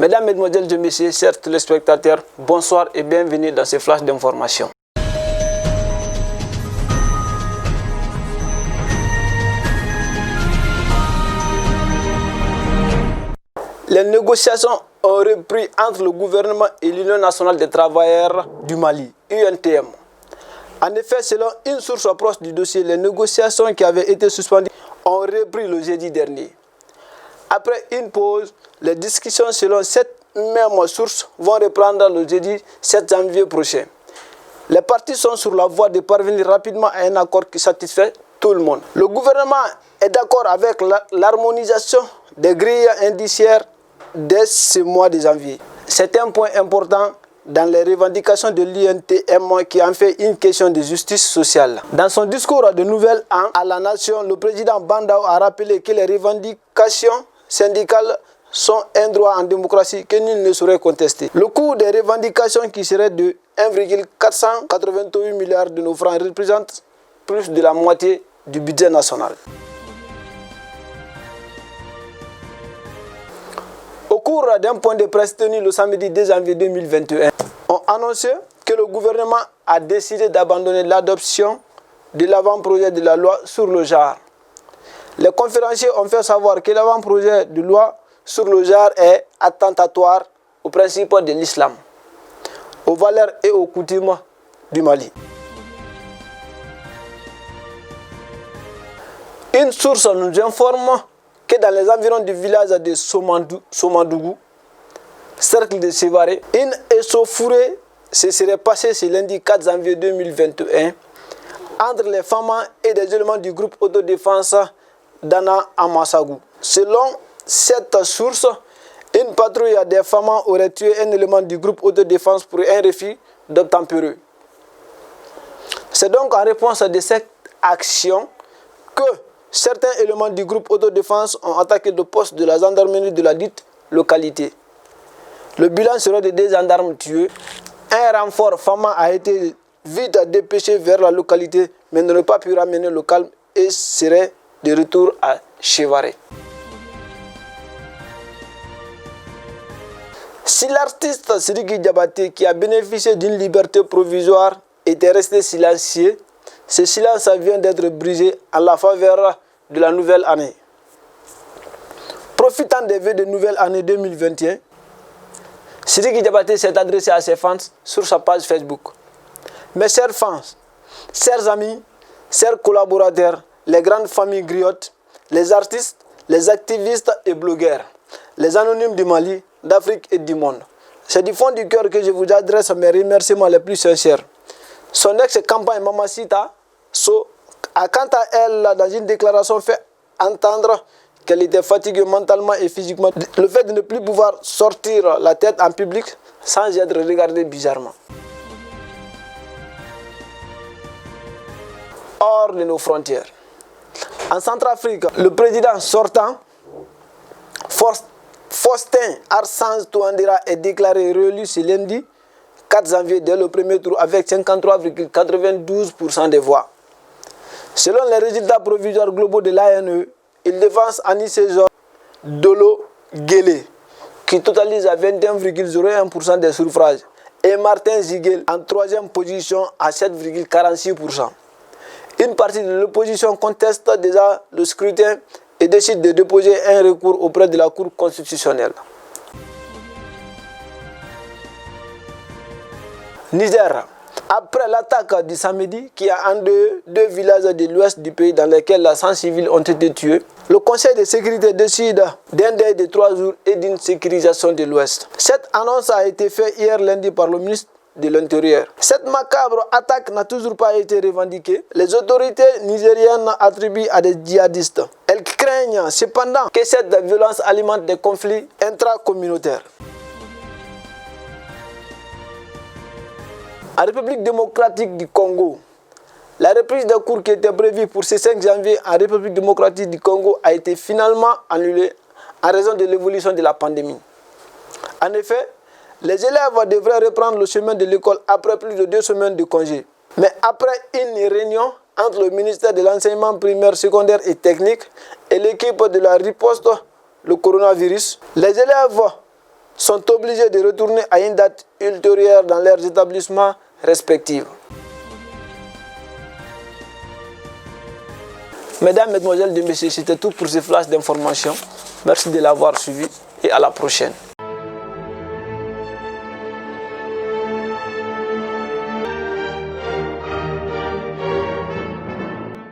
Mesdames, Mesdemoiselles et Messieurs, chers téléspectateurs, bonsoir et bienvenue dans ce flash d'information. Les négociations ont repris entre le gouvernement et l'Union nationale des travailleurs du Mali, UNTM. En effet, selon une source proche du dossier, les négociations qui avaient été suspendues ont repris le jeudi dernier. Après une pause, les discussions selon cette même source vont reprendre le jeudi 7 janvier prochain. Les parties sont sur la voie de parvenir rapidement à un accord qui satisfait tout le monde. Le gouvernement est d'accord avec l'harmonisation des grilles indiciaires dès ce mois de janvier. C'est un point important dans les revendications de l'UNTM qui en fait une question de justice sociale. Dans son discours de Nouvel An à la Nation, le président Bandao a rappelé que les revendications syndicales sont un droit en démocratie que nul ne saurait contester. Le coût des revendications qui serait de 1,488 milliards de nos francs représente plus de la moitié du budget national. Au cours d'un point de presse tenu le samedi 2 janvier 2021, on a annoncé que le gouvernement a décidé d'abandonner l'adoption de l'avant-projet de la loi sur le genre. Les conférenciers ont fait savoir que l'avant-projet de loi sur le genre est attentatoire aux principes de l'islam, aux valeurs et aux coutumes du Mali. Une source nous informe que dans les environs du village de Somandougou, cercle de Sévaré, une échauffourée se serait passée ce lundi 4 janvier 2021 entre les femmes et des éléments du groupe autodéfense d'Anna Amassagou. Selon cette source, une patrouille des femmes aurait tué un élément du groupe autodéfense pour un refus d'obtempérer. C'est donc en réponse à cette action que certains éléments du groupe autodéfense ont attaqué le poste de la gendarmerie de la dite localité. Le bilan serait de 2 gendarmes tués. Un renfort femme a été vite dépêché vers la localité, mais n'aurait pas pu ramener le calme et serait de retour à Chevaré. Si l'artiste Sidiki Diabaté, qui a bénéficié d'une liberté provisoire, était resté silencieux, ce silence vient d'être brisé à la faveur de la nouvelle année. Profitant des vœux de nouvelle année 2021, Sidiki Diabaté s'est adressé à ses fans sur sa page Facebook. Mes chers fans, chers amis, chers collaborateurs, les grandes familles griottes, les artistes, les activistes et blogueurs, les anonymes du Mali, d'Afrique et du monde. C'est du fond du cœur que je vous adresse mes remerciements les plus sincères. Son ex-campagne Mamacita a quant à elle, dans une déclaration, fait entendre qu'elle était fatiguée mentalement et physiquement. Le fait de ne plus pouvoir sortir la tête en public sans être regardée bizarrement. Hors de nos frontières. En Centrafrique, le président sortant, Faustin Archange Touadéra, est déclaré réélu ce lundi 4 janvier dès le premier tour avec 53,92% des voix. Selon les résultats provisoires globaux de l'ANE, il devance Annie César Dolo Guélé, qui totalise à 21,01% des suffrages, et Martin Ziguel en 3e position à 7,46%. Une partie de l'opposition conteste déjà le scrutin et décide de déposer un recours auprès de la Cour constitutionnelle. Niger. Après l'attaque du samedi qui a endeuillé 2 villages de l'ouest du pays dans lesquels 100 civils ont été tués, le Conseil de sécurité décide d'un deuil de 3 jours et d'une sécurisation de l'ouest. Cette annonce a été faite hier lundi par le ministre de l'Intérieur. Cette macabre attaque n'a toujours pas été revendiquée. Les autorités nigériennes attribuent à des djihadistes. Elles craignent cependant que cette violence alimente des conflits intracommunautaires. En République démocratique du Congo, la reprise des cours qui était prévue pour ce 5 janvier en République démocratique du Congo a été finalement annulée en raison de l'évolution de la pandémie. En effet, les élèves devraient reprendre le chemin de l'école après plus de 2 semaines de congé. Mais après une réunion entre le ministère de l'enseignement primaire, secondaire et technique et l'équipe de la riposte, le coronavirus, les élèves sont obligés de retourner à une date ultérieure dans leurs établissements respectifs. Mesdames, Mesdemoiselles et Messieurs, c'était tout pour ce flash d'information. Merci de l'avoir suivi et à la prochaine.